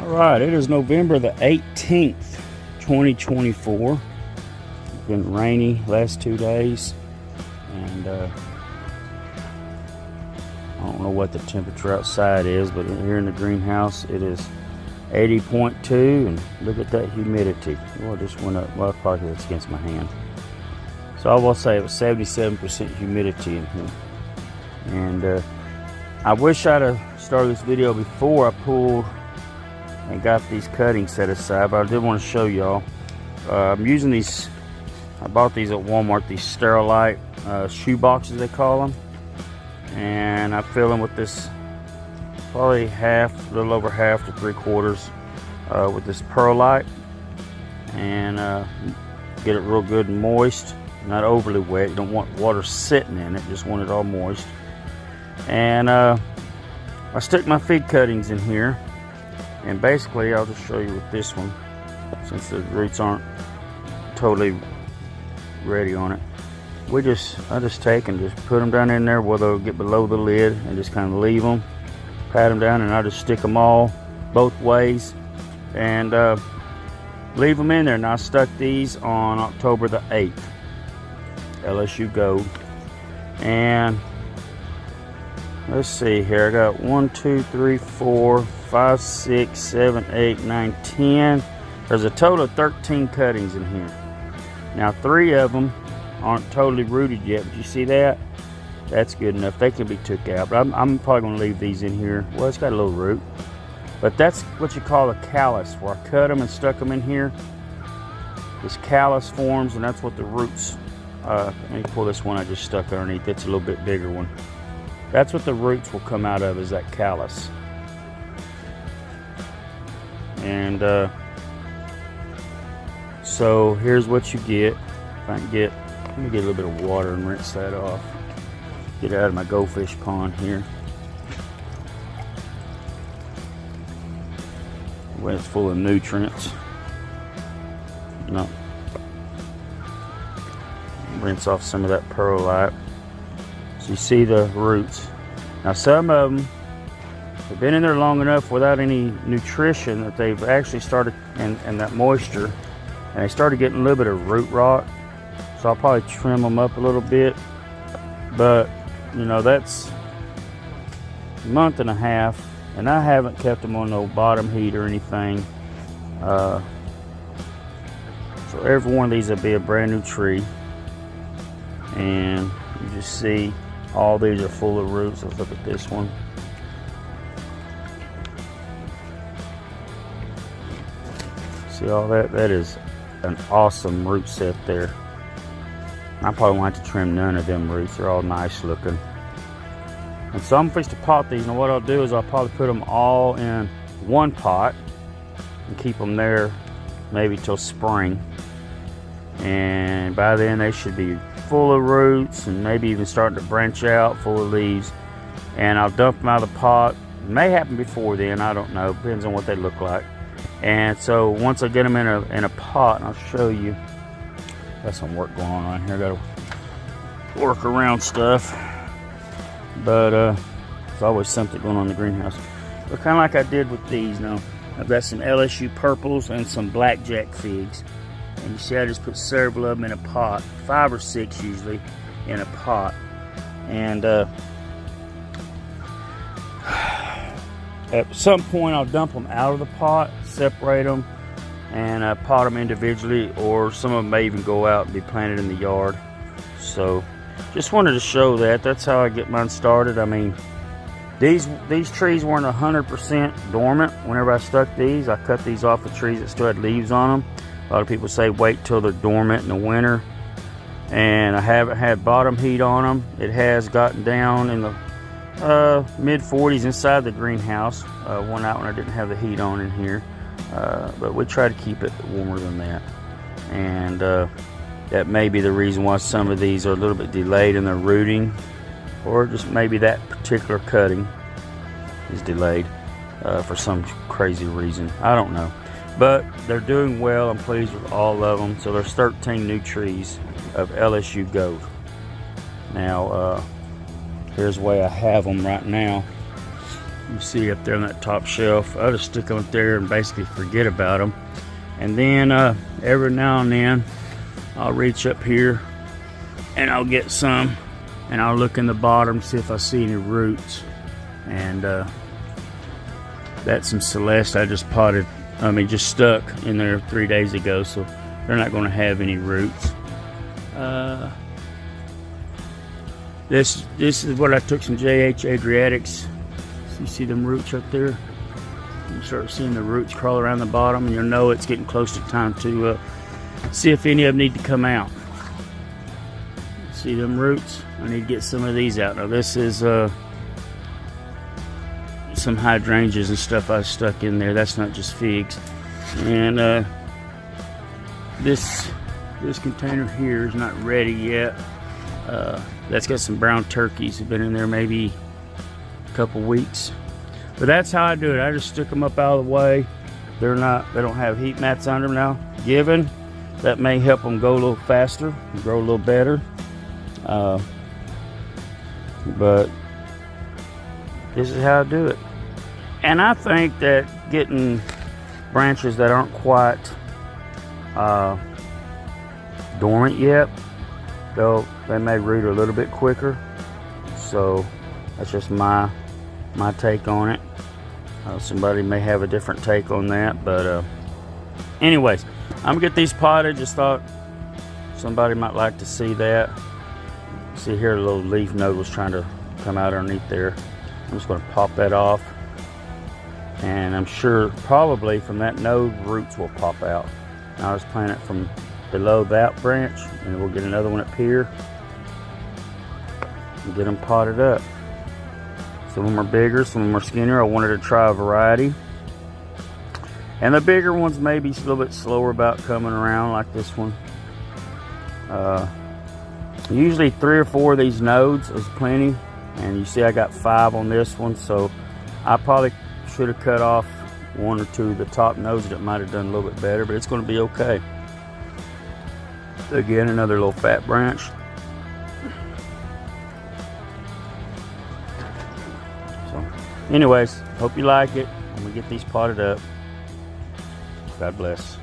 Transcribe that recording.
Alright, it is November the 18th, 2024. It's been rainy last 2 days, and I don't know what the temperature outside is, but here in the greenhouse it is 80.2, and look at that humidity. Well, it just went up. Well, probably it's against my hand. So I will say it was 77% humidity in here. And I wish I'd have started this video before I pulled and got these cuttings set aside, but I did want to show y'all. I'm using these, I bought these at Walmart, these Sterilite shoe boxes they call them. And I fill them with this, probably half, a little over half to 3/4 with this perlite. And get it real good and moist, not overly wet. You don't want water sitting in it, just want it all moist. And I stick my feed cuttings in here. And basically, I'll just show you with this one, since the roots aren't totally ready on it. I just take and just put them down in there where they'll get below the lid, and just kind of leave them, pat them down, and I just stick them all both ways and leave them in there. Now I stuck these on October the 8th, LSU Gold. And let's see here, I got 1, 2, 3, 4, 5, 6, 7, 8, 9, 10. There's a total of 13 cuttings in here. Now 3 of them aren't totally rooted yet, but you see that? That's good enough. They can be took out, but I'm probably going to leave these in here. Well, it's got a little root, but that's what you call a callus, where I cut them and stuck them in here. This callus forms, and that's what the roots, let me pull this one I just stuck underneath. It's a little bit bigger one. That's what the roots will come out of, is that callus. And so here's what you get. If I can get, let me get a little bit of water and rinse that off. Get out of my goldfish pond here. When it's full of nutrients. No. Rinse off some of that perlite. So you see the roots. Now some of them have been in there long enough without any nutrition that they've actually started, and that moisture, and they started getting a little bit of root rot. So I'll probably trim them up a little bit. But you know, that's a month and a half, and I haven't kept them on no bottom heat or anything. So every one of these will be a brand new tree. And you just see all these are full of roots. Let's look at this one. See all that? That is an awesome root set there. I probably won't have to trim none of them roots. They're all nice looking. And so I'm fixing to pot these. Now what I'll do is I'll probably put them all in one pot and keep them there maybe till spring. And by then they should be full of roots and maybe even starting to branch out, full of leaves. And I'll dump them out of the pot. It may happen before then, I don't know. Depends on what they look like. And so once I get them in a pot, and I'll show you. Got some work going on around here. Got to work around stuff, but there's always something going on in the greenhouse. But kind of like I did with these. Now I've got some LSU purples and some blackjack figs, and you see I just put several of them in a pot, 5 or 6 usually in a pot. And at some point I'll dump them out of the pot, separate them, and pot them individually, or some of them may even go out and be planted in the yard. So just wanted to show that. That's how I get mine started. I mean, these trees weren't 100% dormant whenever I stuck these. I cut these off of trees that still had leaves on them. A lot of people say wait till they're dormant in the winter, and I haven't had bottom heat on them. It has gotten down in the mid 40s inside the greenhouse one night when I didn't have the heat on in here. But we try to keep it warmer than that, and that may be the reason why some of these are a little bit delayed in their rooting, or just maybe that particular cutting is delayed for some crazy reason. I don't know, but they're doing well. I'm pleased with all of them. So there's 13 new trees of LSU Gold. Now here's the way I have them right now. You see up there on that top shelf. I'll just stick them up there and basically forget about them. And then every now and then I'll reach up here and I'll get some, and I'll look in the bottom, see if I see any roots. And that's some Celeste I just potted, just stuck in there 3 days ago, so they're not going to have any roots. This is what I took some JH Adriatics. So you see them roots up there? You start seeing the roots crawl around the bottom, and you'll know it's getting close to time to see if any of them need to come out. See them roots? I need to get some of these out. Now this is some hydrangeas and stuff I stuck in there. That's not just figs. And this container here is not ready yet. That's got some brown turkeys. Have been in there maybe a couple weeks. But that's how I do it. I just stick them up out of the way. They don't have heat mats on them now. Given that may help them go a little faster, grow a little better. But this is how I do it. And I think that getting branches that aren't quite dormant yet, they may root a little bit quicker. So that's just my take on it. Somebody may have a different take on that, but anyways, I'm gonna get these potted. Just thought somebody might like to see that. See here, a little leaf node was trying to come out underneath there. I'm just going to pop that off, and I'm sure probably from that node roots will pop out. Now I'll just plant it from below that branch, and we'll get another one up here and get them potted up. Some of them are bigger, some of them are skinnier. I wanted to try a variety, and the bigger ones maybe a little bit slower about coming around, like this one. Usually 3 or 4 of these nodes is plenty, and you see I got 5 on this one, so I probably should have cut off 1 or 2 of the top nodes that might have done a little bit better, but it's going to be okay. Again, another little fat branch. So anyways, hope you like it. I'm going to get these potted up. God bless.